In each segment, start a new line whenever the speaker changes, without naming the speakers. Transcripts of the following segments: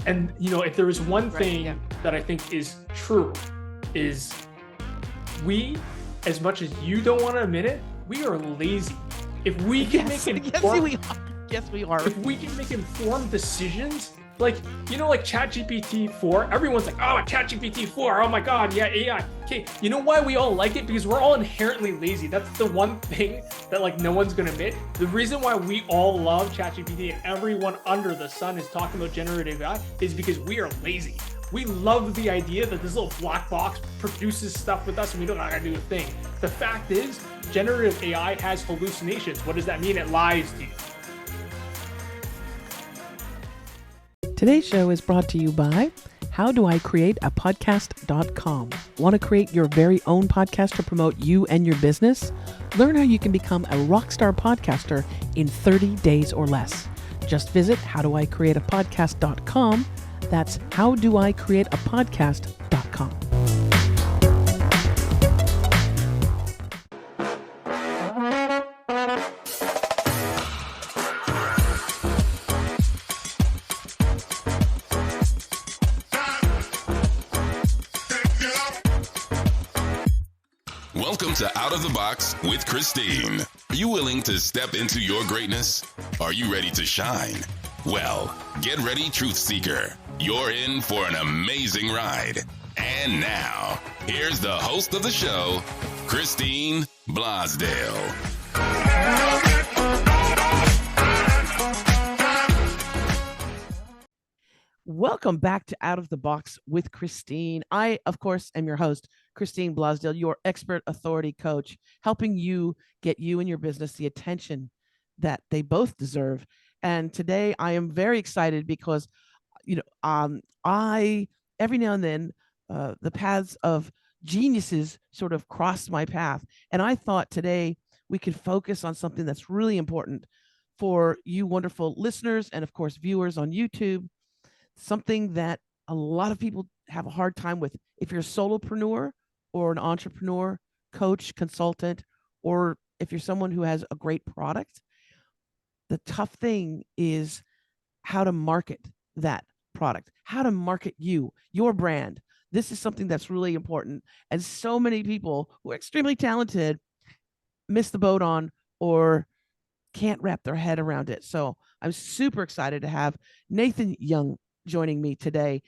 And, if there is one
Right,
thing
yeah.
that I think is true, is we, as much as you don't want to admit it, we are lazy. If we can
Yes,
make
yes,
informed,
we are. Yes, we are.
if we can make informed decisions, like ChatGPT 4, everyone's like, oh, ChatGPT 4, oh my God, yeah, AI. Okay, you know why we all like it? Because we're all inherently lazy. That's the one thing that no one's gonna admit. The reason why we all love ChatGPT and everyone under the sun is talking about generative AI is because we are lazy. We love the idea that this little black box produces stuff with us and we don't know how to do a thing. The fact is, generative AI has hallucinations. What does that mean? It lies to you.
Today's show is brought to you by HowDoICreateAPodcast.com. Want to create your very own podcast to promote you and your business? Learn how you can become a rockstar podcaster in 30 days or less. Just visit HowDoICreateAPodcast.com. That's HowDoICreateAPodcast.com.
Welcome to Out of the Box with Christine. Are you willing to step into your greatness? Are you ready to shine? Well, get ready, Truth Seeker. You're in for an amazing ride. And now, here's the host of the show, Christine Blosdale.
Welcome back to Out of the Box with Christine. I, of course, am your host, Christine Blosdale, your expert authority coach, helping you get you and your business the attention that they both deserve. And today I am very excited because, I every now and then the paths of geniuses sort of cross my path. And I thought today we could focus on something that's really important for you wonderful listeners and, of course, viewers on YouTube. Something that a lot of people have a hard time with. If you're a solopreneur or an entrepreneur, coach, consultant, or if you're someone who has a great product, the tough thing is how to market that product, how to market you, your brand. This is something that's really important. And so many people who are extremely talented miss the boat on or can't wrap their head around it. So I'm super excited to have Nathan Yeung joining me today.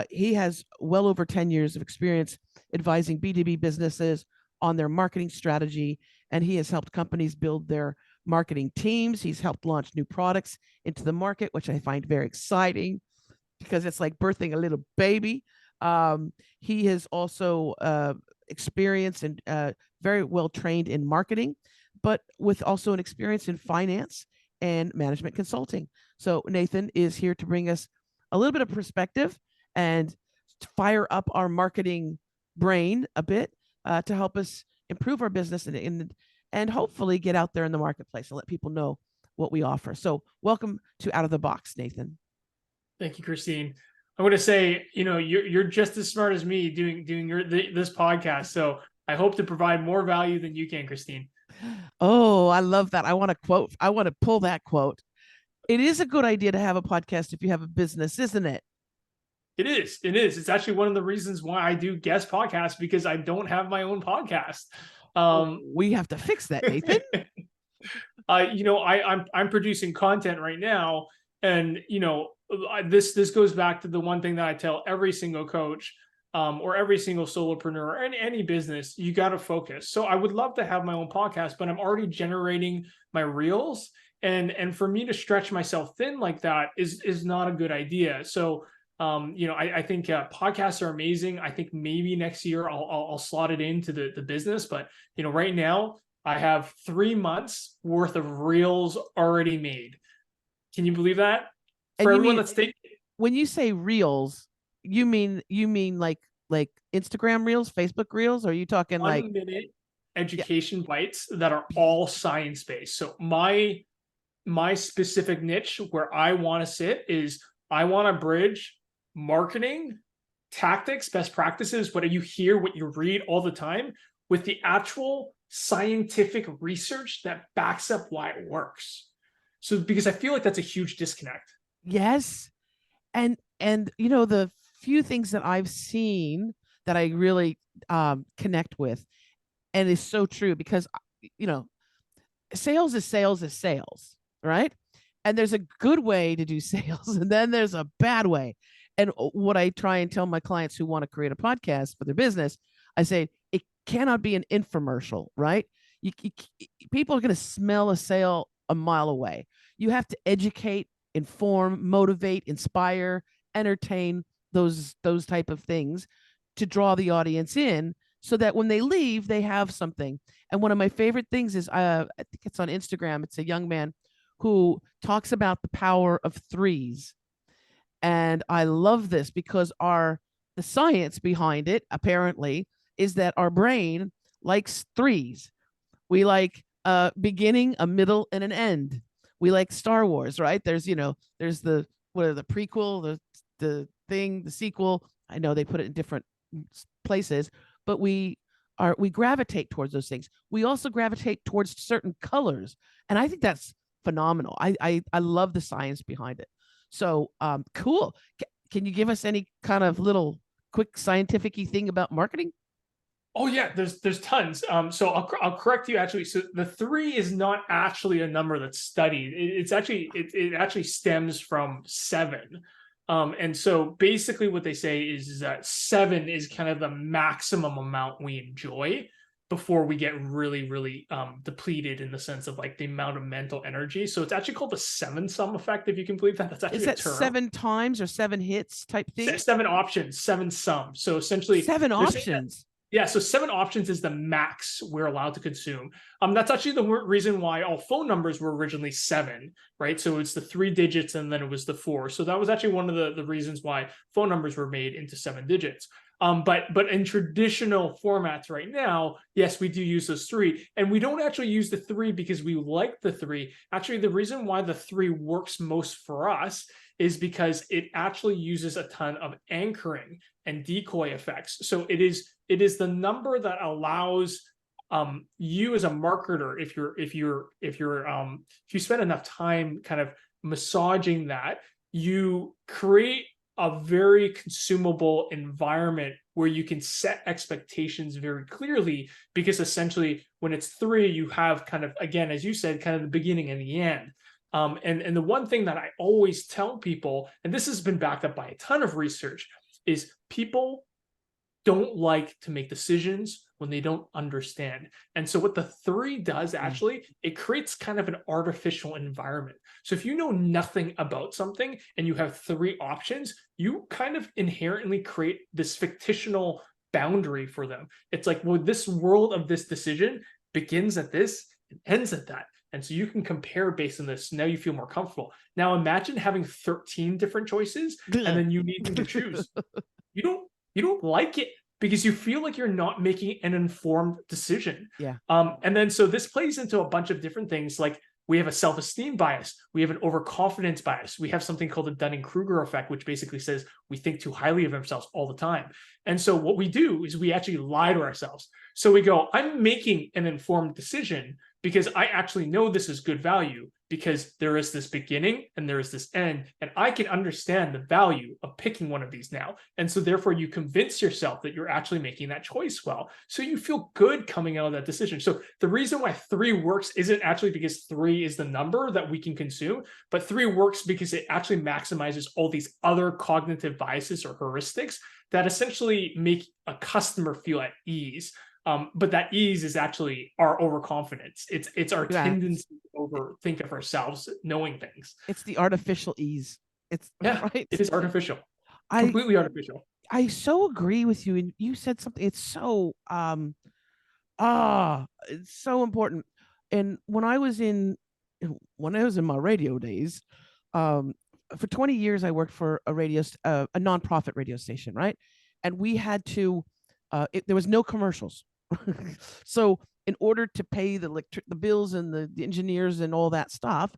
He has well over 10 years of experience advising B2B businesses on their marketing strategy, and he has helped companies build their marketing teams. He's helped launch new products into the market, which I find very exciting because it's like birthing a little baby. He has also experience and very well trained in marketing, but with also an experience in finance and management consulting. So Nathan is here to bring us a little bit of perspective and fire up our marketing brain a bit to help us improve our business and hopefully get out there in the marketplace and let people know what we offer. So welcome to Out of the Box, Nathan.
Thank you, Christine. I'm going to say, you're just as smart as me doing this podcast. So I hope to provide more value than you can, Christine.
Oh, I love that. I want to pull that quote. It is a good idea to have a podcast if you have a business, isn't it?
It is. It is. It's actually one of the reasons why I do guest podcasts, because I don't have my own podcast.
We have to fix that, Nathan.
I'm producing content right now, and this goes back to the one thing that I tell every single coach, or every single solopreneur and any business: you got to focus. So I would love to have my own podcast, but I'm already generating my reels. And for me to stretch myself thin like that is not a good idea. So, I think podcasts are amazing. I think maybe next year I'll slot it into the business. But, right now I have 3 months worth of reels already made. Can you believe that? For everyone that's taking,
when you say reels, you mean like Instagram reels, Facebook reels? Or are you talking
1 minute education bites that are all science-based? So my specific niche where I want to sit is I want to bridge marketing tactics, best practices, what you hear, what you read all the time, with the actual scientific research that backs up why it works. So because I feel like that's a huge disconnect.
Yes. And And, you know, the few things that I've seen that I really connect with, and is so true, because, you know, sales is sales is sales, right? And there's a good way to do sales, and then there's a bad way. And what I try and tell my clients who want to create a podcast for their business, I say it cannot be an infomercial, right? You people are going to smell a sale a mile away. You have to educate, inform, motivate, inspire, entertain, those type of things to draw the audience in, so that when they leave, they have something. And one of my favorite things is, I think it's on Instagram. It's a young man who talks about the power of threes. And I love this because the science behind it apparently is that our brain likes threes. We like a beginning, a middle, and an end. We like Star Wars, right? There's, you know, there's the prequel, the thing, the sequel. I know they put it in different places, but we gravitate towards those things. We also gravitate towards certain colors, and I think that's phenomenal. I love the science behind it. So cool. Can you give us any kind of little quick scientific-y thing about marketing?
Oh yeah, there's tons. So I'll correct you actually. So the 3 is not actually a number that's studied. It's actually it actually stems from 7. And so basically what they say is that 7 is kind of the maximum amount we enjoy before we get really, really depleted, in the sense of like the amount of mental energy. So it's actually called the 7-sum effect, if you can believe that. That's actually
Is that
a term.
7 times or 7 hits type thing?
7 options, 7 sums. So essentially
7 options.
Yeah, so 7 options is the max we're allowed to consume. That's actually the reason why all phone numbers were originally 7, right? So it's the 3 digits and then it was the 4. So that was actually one of the reasons why phone numbers were made into 7 digits. But in traditional formats right now, yes, we do use those 3, and we don't actually use the 3 because we like the 3. Actually, the reason why the 3 works most for us is because it actually uses a ton of anchoring and decoy effects. So it is the number that allows you as a marketer, if you spend enough time kind of massaging that, you create a very consumable environment where you can set expectations very clearly, because essentially when it's 3, you have kind of, again, as you said, kind of the beginning and the end. And the one thing that I always tell people, and this has been backed up by a ton of research, is people don't like to make decisions when they don't understand. And so what the 3 does, actually, it creates kind of an artificial environment. So if you know nothing about something and you have 3 options, you kind of inherently create this fictional boundary for them. It's like, well, this world of this decision begins at this and ends at that. And so you can compare based on this. Now you feel more comfortable. Now imagine having 13 different choices and then you need to choose. You don't like it, because you feel like you're not making an informed decision.
Yeah.
And then so this plays into a bunch of different things. Like, we have a self-esteem bias. We have an overconfidence bias. We have something called the Dunning-Kruger effect, which basically says we think too highly of ourselves all the time. And so what we do is we actually lie to ourselves. So we go, I'm making an informed decision because I actually know this is good value, because there is this beginning and there is this end, and I can understand the value of picking one of these now. And so therefore you convince yourself that you're actually making that choice well. So you feel good coming out of that decision. So the reason why 3 works isn't actually because 3 is the number that we can consume, but 3 works because it actually maximizes all these other cognitive biases or heuristics that essentially make a customer feel at ease. But that ease is actually our overconfidence. It's our tendency to overthink of ourselves knowing things.
It's the artificial ease. It's right.
It is artificial. Completely artificial.
I so agree with you. And you said something. It's so it's so important. And when I was in my radio days, for 20 years I worked for a nonprofit radio station, right? And we had to there was no commercials. So in order to pay the bills and the engineers and all that stuff,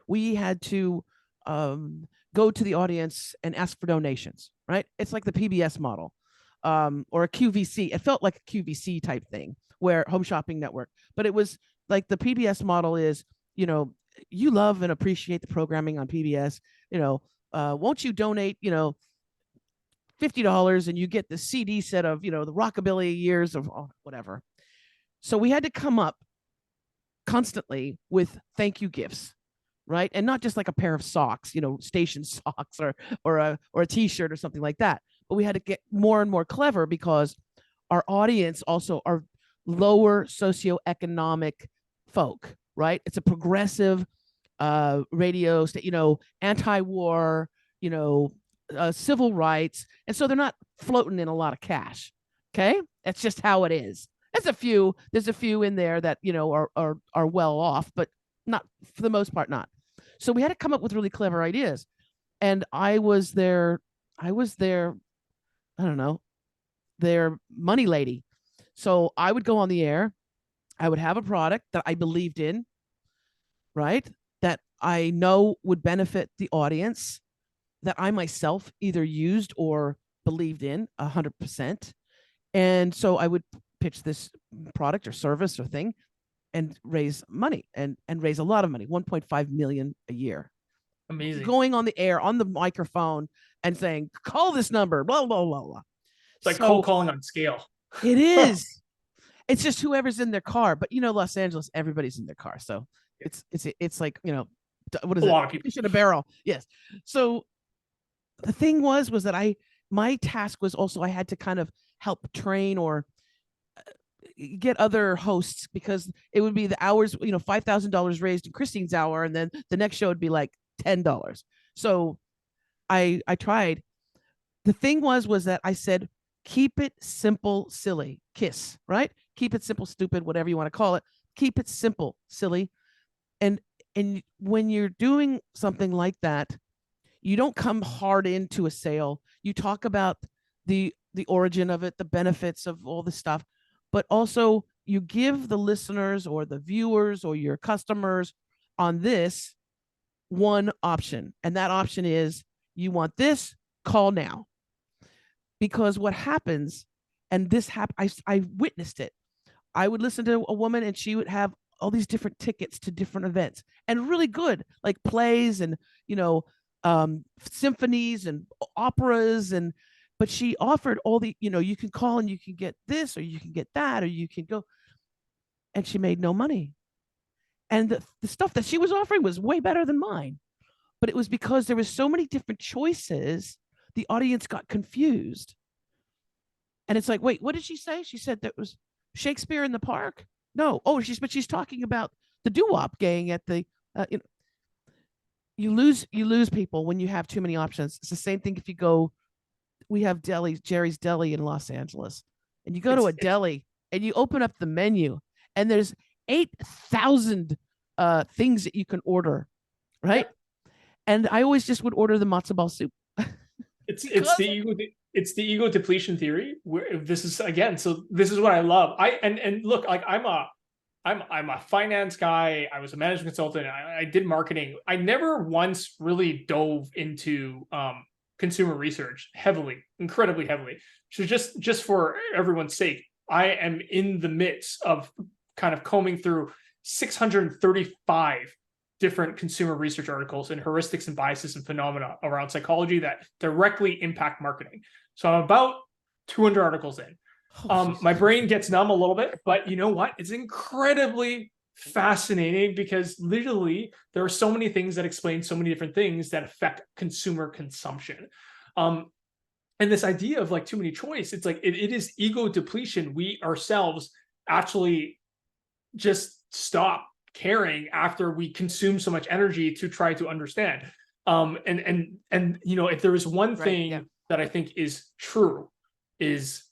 we had to go to the audience and ask for donations, right? It's like the PBS model, or a QVC. It felt like a QVC type thing, where Home Shopping Network, but it was like the PBS model is, you love and appreciate the programming on PBS, won't you donate, $50 and you get the CD set of, the rockabilly years of whatever. So we had to come up constantly with thank you gifts, right? And not just like a pair of socks, station socks or a t-shirt or something like that. But we had to get more and more clever because our audience also are lower socioeconomic folk, right? It's a progressive radio, anti-war, civil rights. And so they're not floating in a lot of cash. Okay. That's just how it is. There's a few in there that, are well off, but not for the most part, not. So we had to come up with really clever ideas. And I was their, I don't know, their money lady. So I would go on the air. I would have a product that I believed in, right? That I know would benefit the audience, that I myself either used or believed in 100%. And so I would pitch this product or service or thing and raise money and raise a lot of money, 1.5 million a year.
Amazing.
Going on the air, on the microphone and saying, call this number, blah, blah, blah, blah.
It's like cold calling on scale.
It is. It's just whoever's in their car. But Los Angeles, everybody's in their car. So it's like, what is
a
it?
lot of people.
Fish in a barrel. Yes. So the thing was that my task was also I had to kind of help train or get other hosts, because it would be the hours, $5,000 raised in Christine's hour, and then the next show would be like $10. So I tried. The thing was that I said, keep it simple, silly, KISS, right? Keep it simple, stupid, whatever you want to call it. Keep it simple, silly. And when you're doing something like that, you don't come hard into a sale. You talk about the origin of it, the benefits of all this stuff, but also you give the listeners or the viewers or your customers on this one option. And that option is, you want this, call now. Because what happens, and this I witnessed it. I would listen to a woman and she would have all these different tickets to different events, and really good, like plays and, symphonies and operas. But she offered all the, you can call and you can get this, or you can get that, or you can go. And she made no money. And the stuff that she was offering was way better than mine. But it was because there was so many different choices, the audience got confused. And it's like, wait, what did she say? She said that was Shakespeare in the Park? No. Oh, but she's talking about the doo-wop gang at the, you lose people when you have too many options. It's the same thing if you go, we have Jerry's Deli in Los Angeles, and you go to a deli and you open up the menu and there's 8,000 things that you can order, right? Yeah. And I always just would order the matzo ball soup.
It's the ego depletion theory. Where this is again, so this is what I love. And look, like I'm a finance guy. I was a management consultant. I did marketing. I never once really dove into consumer research incredibly heavily. So just for everyone's sake, I am in the midst of kind of combing through 635 different consumer research articles and heuristics and biases and phenomena around psychology that directly impact marketing. So I'm about 200 articles in. My brain gets numb a little bit, but you know what? It's incredibly fascinating because literally there are so many things that explain so many different things that affect consumer consumption. And this idea of like too many choice, it's like it is ego depletion. We ourselves actually just stop caring after we consume so much energy to try to understand. And if there is one thing that I think is true, is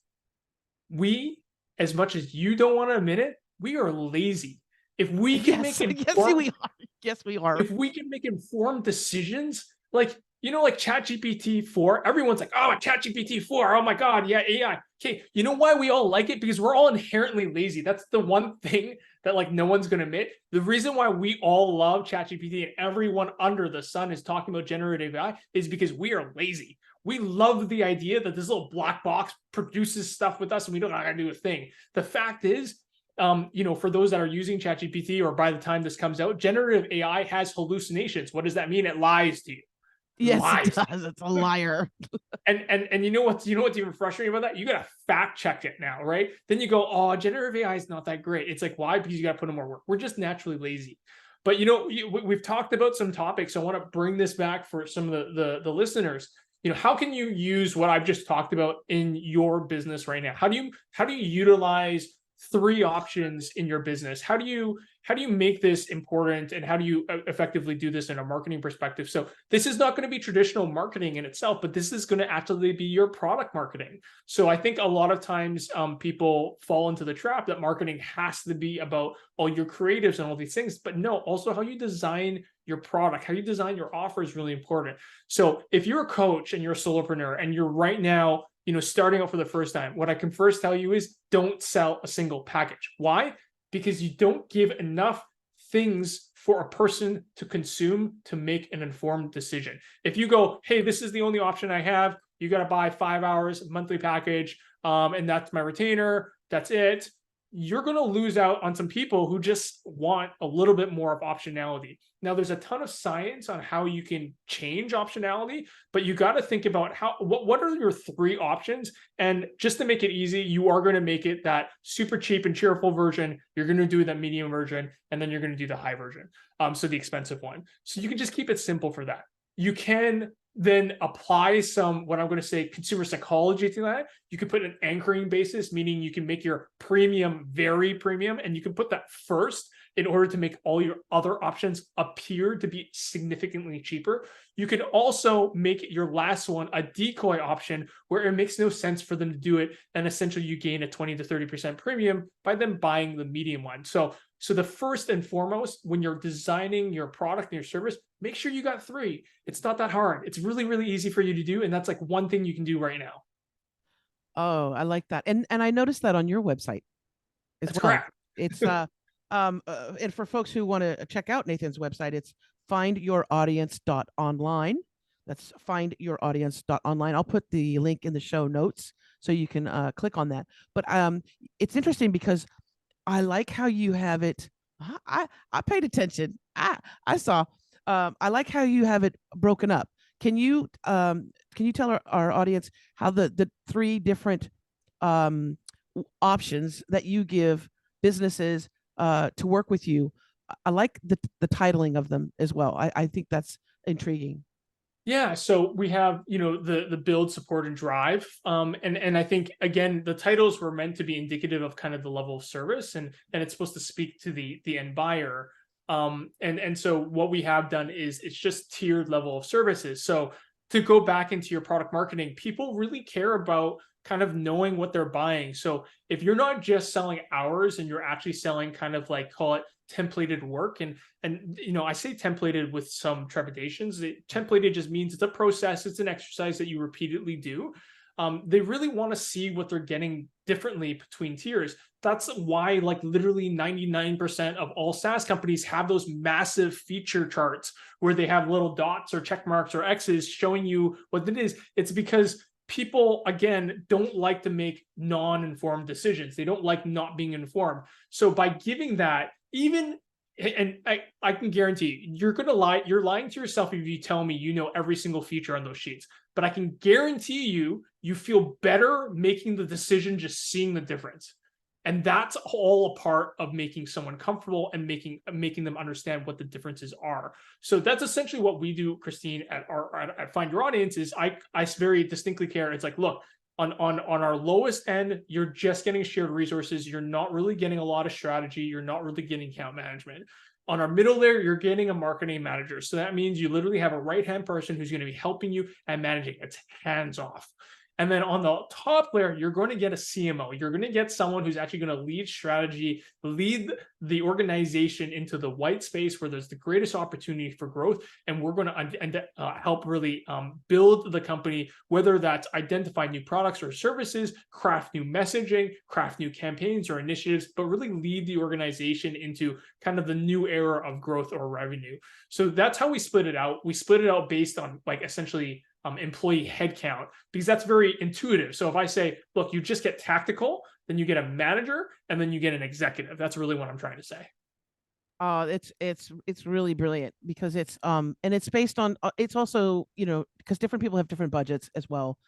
we, as much as you don't want to admit it, we are lazy. If we can make
yes, we are.
If we can make informed decisions, like ChatGPT 4, everyone's like, oh, ChatGPT 4, oh my God, yeah, AI. Okay, you know why we all like it? Because we're all inherently lazy. That's the one thing that like no one's gonna admit. The reason why we all love ChatGPT and everyone under the sun is talking about generative AI is because we are lazy. We love the idea that this little black box produces stuff with us and we don't know how to do a thing. The fact is, for those that are using ChatGPT, or by the time this comes out, generative AI has hallucinations. What does that mean? It lies to you.
Yes,
Lies.
it does. It's a liar.
And what's even frustrating about that? You got to fact check it now, right? Then you go, oh, generative AI is not that great. It's like, why? Because you got to put in more work. We're just naturally lazy. But we've talked about some topics. I want to bring this back for some of the listeners. How can you use what I've just talked about in your business right now? How do you utilize 3 options in your business? How do you make this important, and how do you effectively do this in a marketing perspective? So this is not going to be traditional marketing in itself, but this is going to actually be your product marketing. So I think a lot of times people fall into the trap that marketing has to be about all your creatives and all these things, but no, also how you design your product, how you design your offer is really important. So if you're a coach and you're a solopreneur and you're right now starting out for the first time, what I can first tell you is don't sell a single package. Why? Because you don't give enough things for a person to consume to make an informed decision. If you go, hey, this is the only option I have, you got to buy 5 hours monthly package, and that's my retainer, that's it, you're going to lose out on some people who just want a little bit more of optionality. Now, there's a ton of science on how you can change optionality, but you got to think about what are your 3 options. And just to make it easy, you are going to make it that super cheap and cheerful version. You're going to do the medium version, and then you're going to do the high version. So the expensive one. So you can just keep it simple for that. You can then apply some, what I'm going to say, consumer psychology to that. You can put an anchoring basis, meaning you can make your premium very premium, and you can put that first in order to make all your other options appear to be significantly cheaper. You can also make your last one a decoy option where it makes no sense for them to do it, and essentially you gain a 20 to 30% premium by them buying the medium one. So the first and foremost, when you're designing your product and your service, make sure you got 3. It's not that hard. It's really, really easy for you to do. And that's like one thing you can do right now.
Oh, I like that. And I noticed that on your website as
That's
well.
correct.
It's and for folks who want to check out Nathan's website, it's FindYourAudience.online. That's FindYourAudience.online. I'll put the link in the show notes so you can click on that. But it's interesting because I like how you have it. I paid attention. I saw. I like how you have it broken up. Can you tell our audience how the 3 different options that you give businesses to work with you? I like the titling of them as well. I think that's intriguing.
Yeah, so we have, the build, support, and drive. And I think, again, the titles were meant to be indicative of kind of the level of service, and it's supposed to speak to the end buyer. And so what we have done is it's just tiered level of services. So to go back into your product marketing, people really care about kind of knowing what they're buying. So if you're not just selling hours and you're actually selling kind of like, call it templated work, and I say templated with some trepidations. Templated just means it's a process, it's an exercise that you repeatedly do. They really want to see what they're getting differently between tiers. That's why like literally 99% of all SaaS companies have those massive feature charts where they have little dots or check marks or X's showing you what it is. It's because people, again, don't like to make non-informed decisions. They don't like not being informed. So by giving that, and I can guarantee you're going to lie. You're lying to yourself if you tell me you know every single feature on those sheets. But I can guarantee you feel better making the decision just seeing the difference. And that's all a part of making someone comfortable and making them understand what the differences are. So that's essentially what we do, Christine, at Find Your Audience. Is I very distinctly care. It's like, look, on our lowest end, you're just getting shared resources. You're not really getting a lot of strategy. You're not really getting account management. On our middle layer, you're getting a marketing manager. So that means you literally have a right-hand person who's going to be helping you and managing. It's hands-off. And then on the top layer, you're going to get a CMO. You're going to get someone who's actually going to lead strategy, lead the organization into the white space where there's the greatest opportunity for growth. And we're going to help really build the company, whether that's identify new products or services, craft new messaging, craft new campaigns or initiatives, but really lead the organization into kind of the new era of growth or revenue. So that's how we split it out. We split it out based on like essentially employee headcount, because that's very intuitive. So if I say, look, you just get tactical, then you get a manager, and then you get an executive. That's really what I'm trying to say.
It's really brilliant because it's and it's based on it's also, you know, because different people have different budgets as well.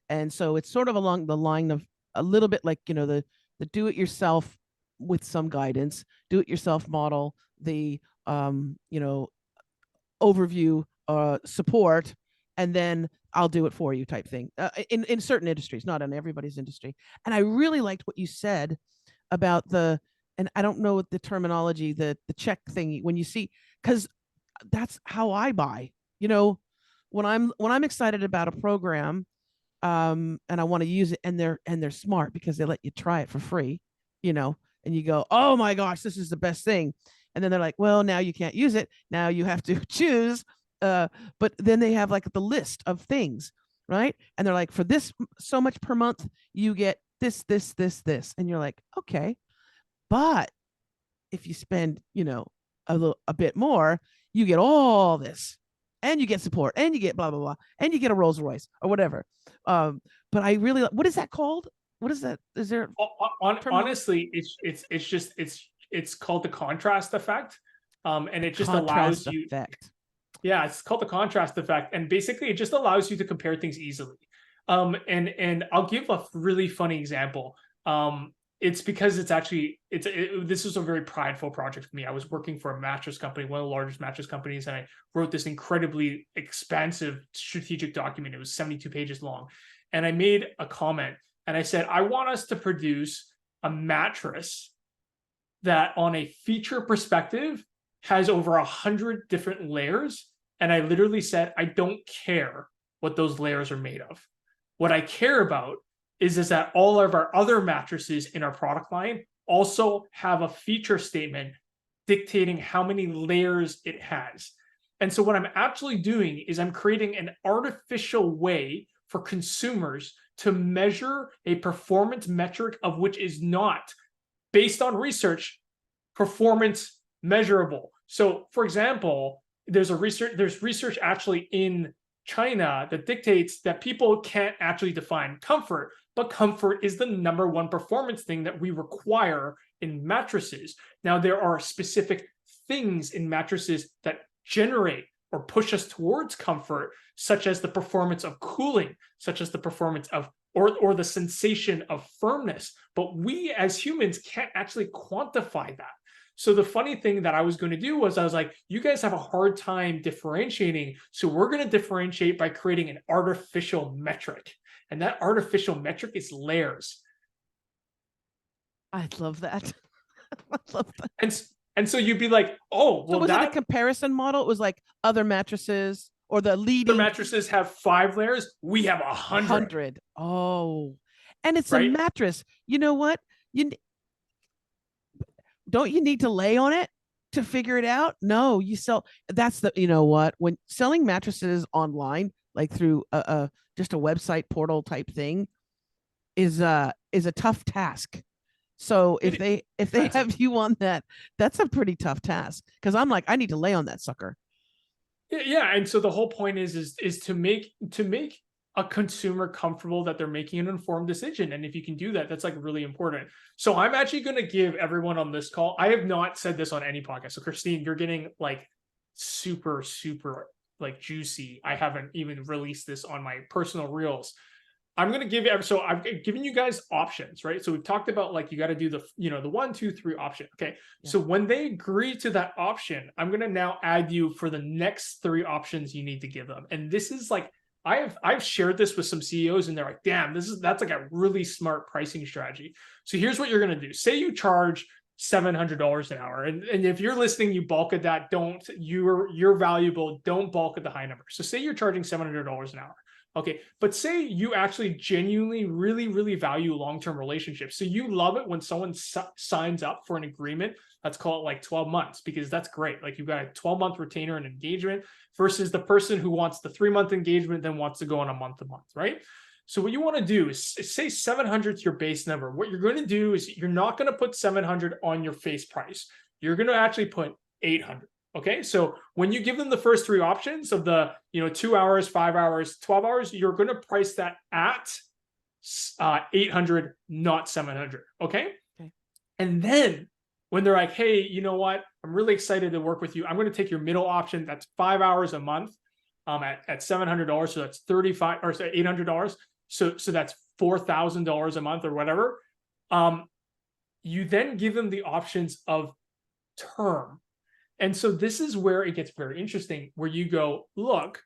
And so it's sort of along the line of a little bit like, you know, the do it yourself with some guidance, do it yourself model, the you know, overview, support, and then I'll do it for you type thing, in certain industries, not in everybody's industry. And I really liked what you said about the, and I don't know what the terminology, the check thing when you see, because that's how I buy. You know, when I'm excited about a program, and I want to use it, and they're smart because they let you try it for free, you know, and you go, oh my gosh, this is the best thing. And then they're like, well, now you can't use it. Now you have to choose. But then they have like the list of things, right? And they're like, for this so much per month, you get this, this, this, this. And you're like, okay. But if you spend, you know, a bit more, you get all this, and you get support, and you get blah blah blah, and you get a Rolls Royce or whatever. But I really, what is that called? What is that? Is there
honestly, it's called the contrast effect, and it just
contrast
allows you.
Effect.
Yeah, it's called the contrast effect, and basically it just allows you to compare things easily. And I'll give a really funny example. It's because it's actually this is a very prideful project for me. I was working for a mattress company, one of the largest mattress companies, and I wrote this incredibly expansive strategic document. It was 72 pages long, and I made a comment, and I said, I want us to produce a mattress that, on a feature perspective, has over 100 different layers. And I literally said, I don't care what those layers are made of. What I care about is that all of our other mattresses in our product line also have a feature statement dictating how many layers it has. And so what I'm actually doing is I'm creating an artificial way for consumers to measure a performance metric of which is not, based on research, performance measurable. So, for example, there's research actually in China that dictates that people can't actually define comfort, but comfort is the #1 performance thing that we require in mattresses. Now, there are specific things in mattresses that generate or push us towards comfort, such as the performance of cooling, such as the performance of or the sensation of firmness. But we as humans can't actually quantify that. So the funny thing that I was going to do was I was like, you guys have a hard time differentiating. So we're going to differentiate by creating an artificial metric. And that artificial metric is layers.
I love that. I love that.
And so you'd be like, oh, well,
so was it a comparison model? It was like other mattresses or the leading.
Other mattresses have 5 layers. We have 100.
Oh, and it's
right?
A mattress. You know what? Don't you need to lay on it to figure it out? No, you sell. That's the, you know what? When selling mattresses online, like through just a website portal type thing, is a tough task. So if they have you on that, that's a pretty tough task. Because I'm like, I need to lay on that sucker.
Yeah, and so the whole point is to make a consumer comfortable that they're making an informed decision. And if you can do that, that's like really important. So I'm actually going to give everyone on this call, I have not said this on any podcast. So Christine, you're getting like super, super like juicy. I haven't even released this on my personal reels. I'm going to give so I've given you guys options, right? So we've talked about like, you got to do the, the 1, 2, 3 option. Okay. Yeah. So when they agree to that option, I'm going to now add you for the next 3 options you need to give them. And this is like, I've shared this with some CEOs and they're like, damn, that's like a really smart pricing strategy. So here's what you're going to do. Say you charge $700 an hour. And if you're listening, you bulk at that, you're valuable. Don't bulk at the high number. So say you're charging $700 an hour. Okay. But say you actually genuinely really, really value long-term relationships. So you love it when someone signs up for an agreement. Let's call it like 12 months, because that's great. Like you've got a 12-month retainer and engagement versus the person who wants the 3-month engagement, then wants to go on a month-to-month, right? So what you want to do is say 700 is your base number. What you're going to do is you're not going to put 700 on your face price. You're going to actually put 800. Okay. So when you give them the first 3 options of the, 2 hours, 5 hours, 12 hours, you're going to price that at 800, not 700. Okay. And then when they're like, hey, you know what? I'm really excited to work with you. I'm going to take your middle option. That's 5 hours a month at $700. So that's $800. So that's $4,000 a month or whatever. You then give them the options of term. And so this is where it gets very interesting, where you go, look,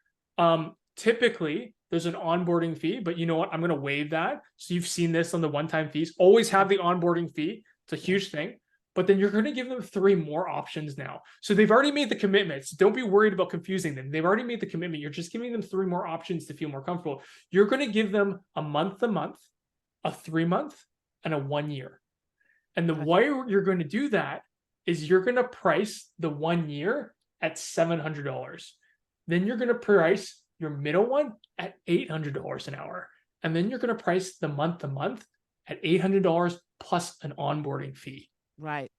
typically there's an onboarding fee, but you know what? I'm going to waive that. So you've seen this on the one-time fees. Always have the onboarding fee. It's a huge thing. But then you're going to give them 3 more options now. So they've already made the commitments. Don't be worried about confusing them. They've already made the commitment. You're just giving them 3 more options to feel more comfortable. You're going to give them a month-to-month, a 3-month, and a 1 year. And the way you're going to do that is you're going to price the 1 year at $700. Then you're going to price your middle one at $800 an hour. And then you're going to price the month-to-month at $800 plus an onboarding fee.
Right.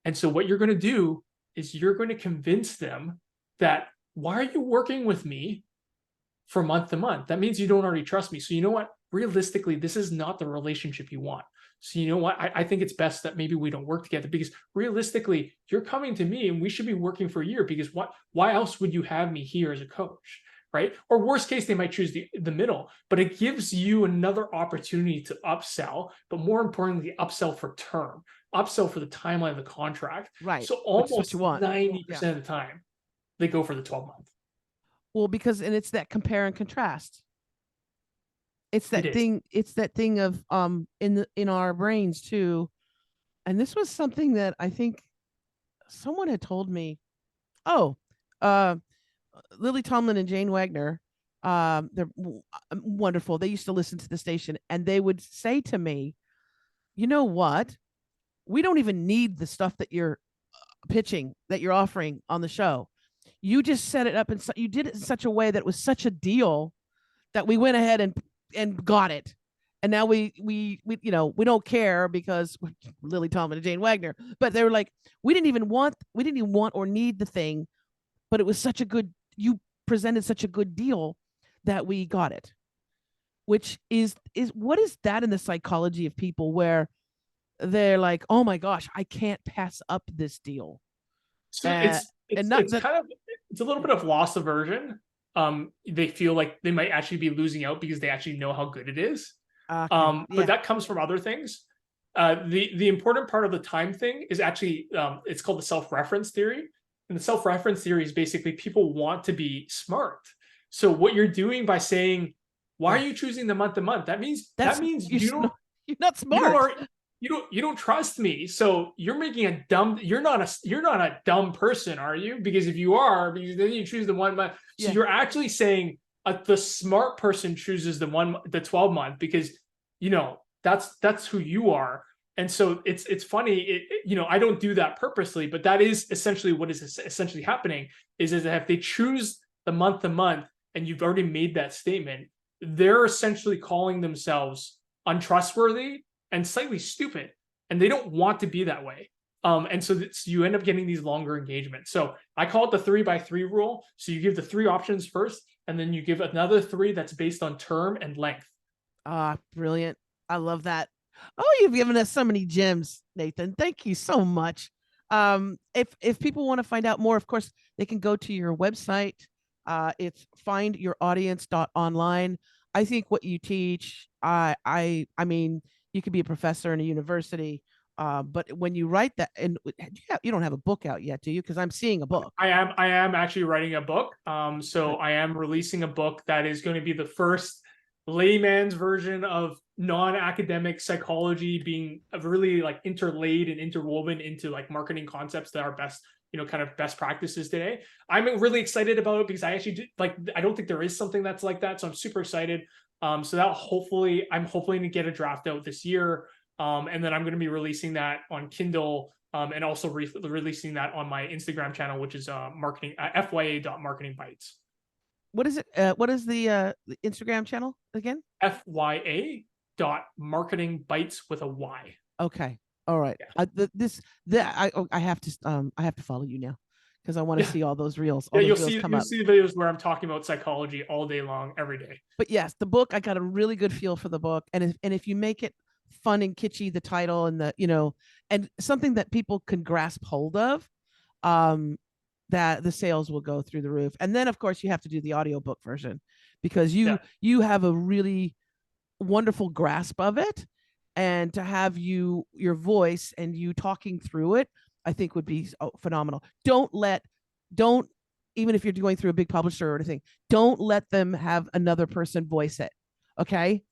And so what you're going to do is you're going to convince them that, why are you working with me for month to month? That means you don't already trust me. So you know what? Realistically, this is not the relationship you want. So you know what? I think it's best that maybe we don't work together, because realistically, you're coming to me and we should be working for a year, because why else would you have me here as a coach? Right? Or worst case, they might choose the middle, but it gives you another opportunity to upsell, but more importantly, upsell for term, upsell for the timeline of the contract.
Right.
So almost 90%
Yeah.
of the time, they go for the 12-month.
Well, because, and it's that compare and contrast. It's that thing. It's that thing of in our brains too. And this was something that I think someone had told me. Oh, Lily Tomlin and Jane Wagner, they're wonderful. They used to listen to the station, and they would say to me, you know what? We don't even need the stuff that you're pitching, that you're offering on the show. You just set it up, and you did it in such a way that it was such a deal that we went ahead and got it. And now we don't care because Lily Tomlin and Jane Wagner, but they were like, we didn't even want or need the thing, but it was such a good, you presented such a good deal that we got it. Which is what is that in the psychology of people, where they're like, oh my gosh, I can't pass up this deal.
So it's a little bit of loss aversion. They feel like they might actually be losing out because they actually know how good it is. But that comes from other things. The important part of the time thing is actually, it's called the self-reference theory. And the self-reference theory is basically people want to be smart. So what you're doing by saying, why are you choosing the month to month? That means you're not smart. You don't trust me. So you're making you're not a dumb person, are you? Because if you are, because then you choose the 1 month. So you're actually saying the smart person chooses the 12 month, because that's who you are. And so it's funny, I don't do that purposely, but that is essentially what is essentially happening is that if they choose the month to month and you've already made that statement, they're essentially calling themselves untrustworthy and slightly stupid, and they don't want to be that way. And so you end up getting these longer engagements. So I call it the 3x3 rule. So you give the 3 options first, and then you give another 3 that's based on term and length.
Brilliant. I love that. Oh, you've given us so many gems, Nathan. Thank you so much. If people want to find out more, of course, they can go to your website. It's FindYourAudience.online. I think what you teach, I mean, you could be a professor in a university, but when you write that, and you don't have a book out yet, do you? Because I'm seeing a book.
I am actually writing a book. So I am releasing a book that is going to be the first layman's version of non-academic psychology being really like interlaid and interwoven into like marketing concepts that are best, kind of best practices today. I'm really excited about it because I actually I don't think there is something that's like that. So I'm super excited. So that I'm hoping to get a draft out this year. And then I'm going to be releasing that on Kindle, and also releasing that on my Instagram channel, which is FYA.marketingbytes.
What is it? What is the Instagram channel again?
FYA.marketingbytes with a Y.
Okay. All right. Yeah. I have to follow you now because I want to see all those reels.
You'll see the videos where I'm talking about psychology all day long, every day.
But yes, the book, I got a really good feel for the book, and if you make it fun and kitschy, the title and and something that people can grasp hold of, that the sales will go through the roof. And then of course you have to do the audiobook version, because you have a really wonderful grasp of it, and to have your voice and you talking through it, I think would be phenomenal. Don't even if you're going through a big publisher or anything, don't let them have another person voice it. Okay,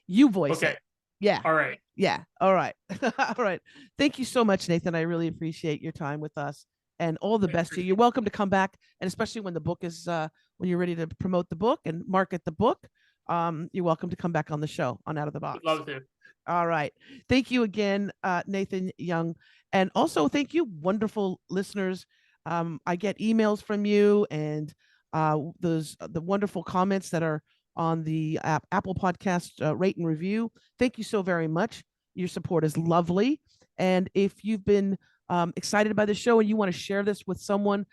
you voice it. Yeah.
All right.
Yeah. All right. All right. Thank you so much, Nathan. I really appreciate your time with us, and all the best to you. You're welcome to come back, and especially when the book is when you're ready to promote the book and market the book, you're welcome to come back on the show on Out of the Box.
Would love to.
All right. Thank you again, Nathan Yeung. And also thank you, wonderful listeners. I get emails from you, and the wonderful comments that are on the Apple Podcast rate and review. Thank you so very much. Your support is lovely. And if you've been excited by the show and you want to share this with someone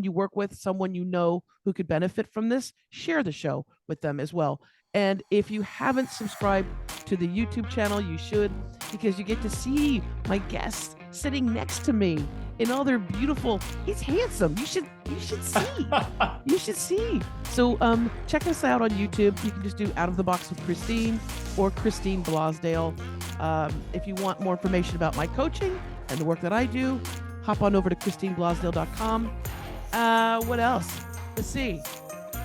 you work with, someone you know who could benefit from this, share the show with them as well. And if you haven't subscribed to the YouTube channel, you should, because you get to see my guests sitting next to me in all their beautiful, he's handsome. You should see. You should see. So check us out on YouTube. You can just do Out of the Box with Christine or Christine Blosdale. If you want more information about my coaching and the work that I do, hop on over to ChristineBlosdale.com. What else? Let's see.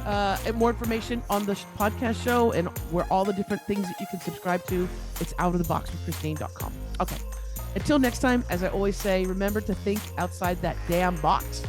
And more information on the podcast show and where all the different things that you can subscribe to, it's outoftheboxwithchristine.com. Okay. Until next time, as I always say, remember to think outside that damn box.